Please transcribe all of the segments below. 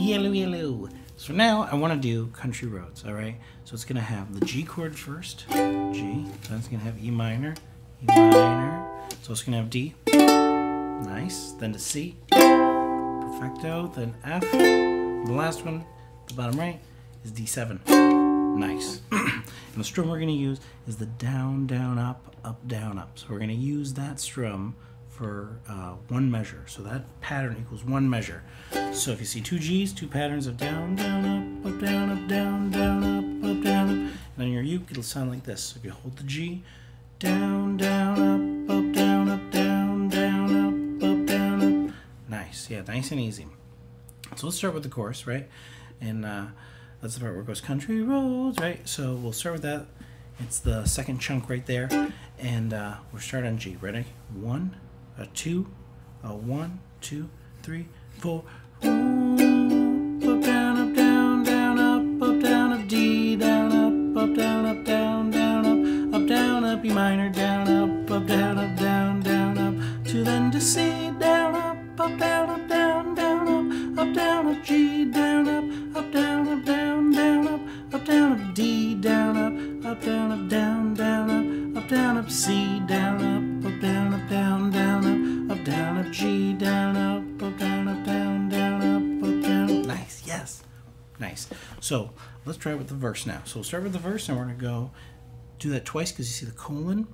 Yellow, yellow. So now I want to do country roads, all right? So it's going to have the G chord first, G. Then it's going to have E minor, E minor. So it's going to have D. Nice. Then to C. Perfecto. Then F. And the last one, the bottom right, is D7. Nice. And the strum we're going to use is the down, down, up, down, up. So we're going to use that strum for one measure. So that pattern equals one measure. So if you see two G's, two patterns of down, down, up, down, up, down, down, up, down, up. And on your uke, it'll sound like this. So if you hold the G, down, down, up, down, up, down, down, up, down, up. Nice. Yeah, nice and easy. So let's start with the chorus, right? And that's the part where it goes country roads, right? So we'll start with that. It's the second chunk right there. And we'll start on G. Ready? 1, 2, 1, 2, 3, 4. Up, down, up, down, down, up, down, up, D, down, up, down, up, down, down, up, down, up, E minor, down, up, down, up, down, down, up, to then to C, down, up, down, up, down, down, up, down, up, G, down, up, down, up, down, down, up, down, up, D, down, up, down, up, down, down, up, down, up, C, down, up, down, up, down, down, up, down, up, G, down, up, down, up, down, down, up, down. Nice, yes, nice. So let's try it with the verse now. So we'll start with the verse, and we're gonna go do that twice because you see the colon,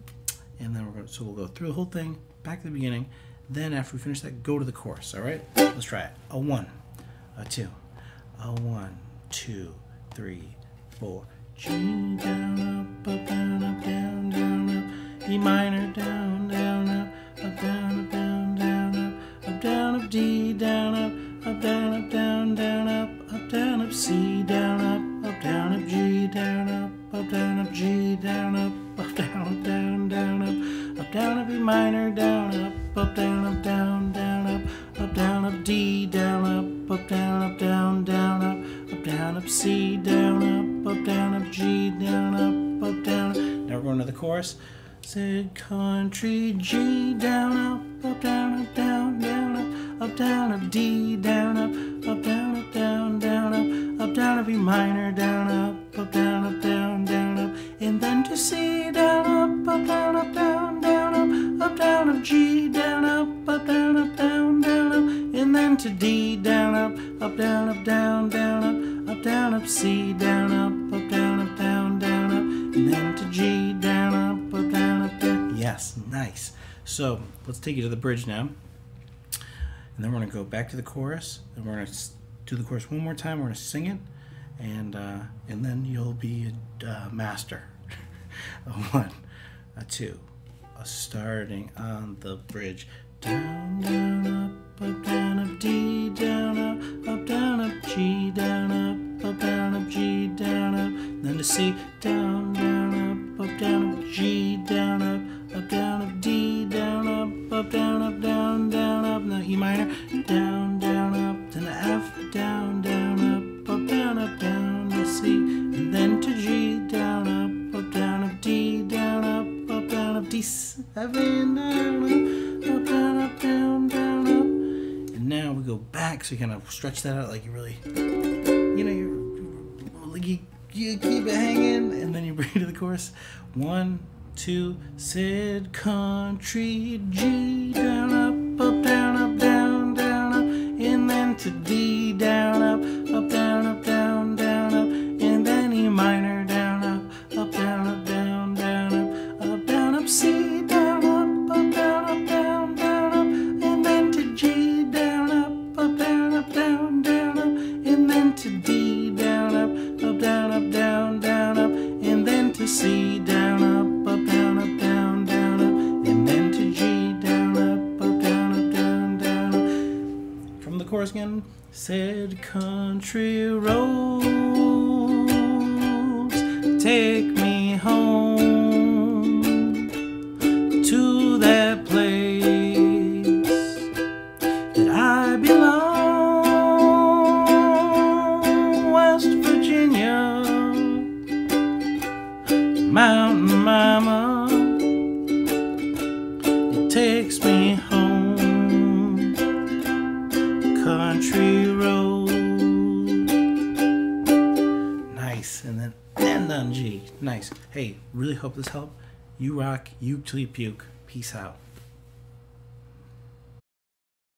and then we'll go through the whole thing back to the beginning. Then after we finish that, go to the chorus. All right, let's try it. A 1, a 2, a 1, 2, 3, 4. G down, up, down, up, down, down, up. E minor, down, down, up, down, up, down, down, up, down, up, D, down, up, down, up, down, down, up, down, up, C, down, up, down, up, G, down, up, down, up, G, down, up, down, up, down, down, up, down, up, E minor, down, up, down, up, down, down, up, down, up, D, down, up, down, up, down, down, up, down, up, C, down, up, down, up, G, down, up, down. Now we're going to the chorus. Said country G, down, up, down, up, down, down, up, down, up, D, down, up, down, up, down, down, up, down, up, E minor, down, up, down, up, down, down, up, and then to C, down, up, down, up, down, down, up, down, up, G, down, up, down, up, down, down, up, and then to D, down, up, down, up, down, down, up, down, up, C, down, up, down, up, down, down, up, and then to G, down, up, down, up, down. Yes, nice. So let's take you to the bridge now, and then we're gonna go back to the chorus, and we're gonna do the chorus one more time. We're gonna sing it, and then you'll be a master. A 1, a 2, a starting on the bridge. Down, down, down, up, D, down, up, G, down, up, G, down, up, then to C, down, down, up, G, down, up, D, down, up, down, down, up, now E minor, down, down, up, then to F, down, down, up, down, to C, and then to G, down, up, D, down, up, D7, down, up, down, down, up. And now we go back, so you kind of stretch that out like you really, you keep it hanging, and then you bring it to the chorus. 1, 2, said country G, down, up, down, down, down, up, and then to D, down, up, down, down, down, up, and then E minor, down, up, down, down, down, up, down, up, C, down, down, down, down, up, and then to G, down, down, down, down, up, and then to D, down, down, down, down, up, and then to C, down, down, down, down, up, and then to G, down, down, down, down, up. From the chorus again. Said country roads, take me home to that place that I belong, West Virginia, Mountain Mama, it takes me home, country roads. Nice. And then end on G. Nice. Hey, really hope this helped. You rock, you till you puke. Peace out.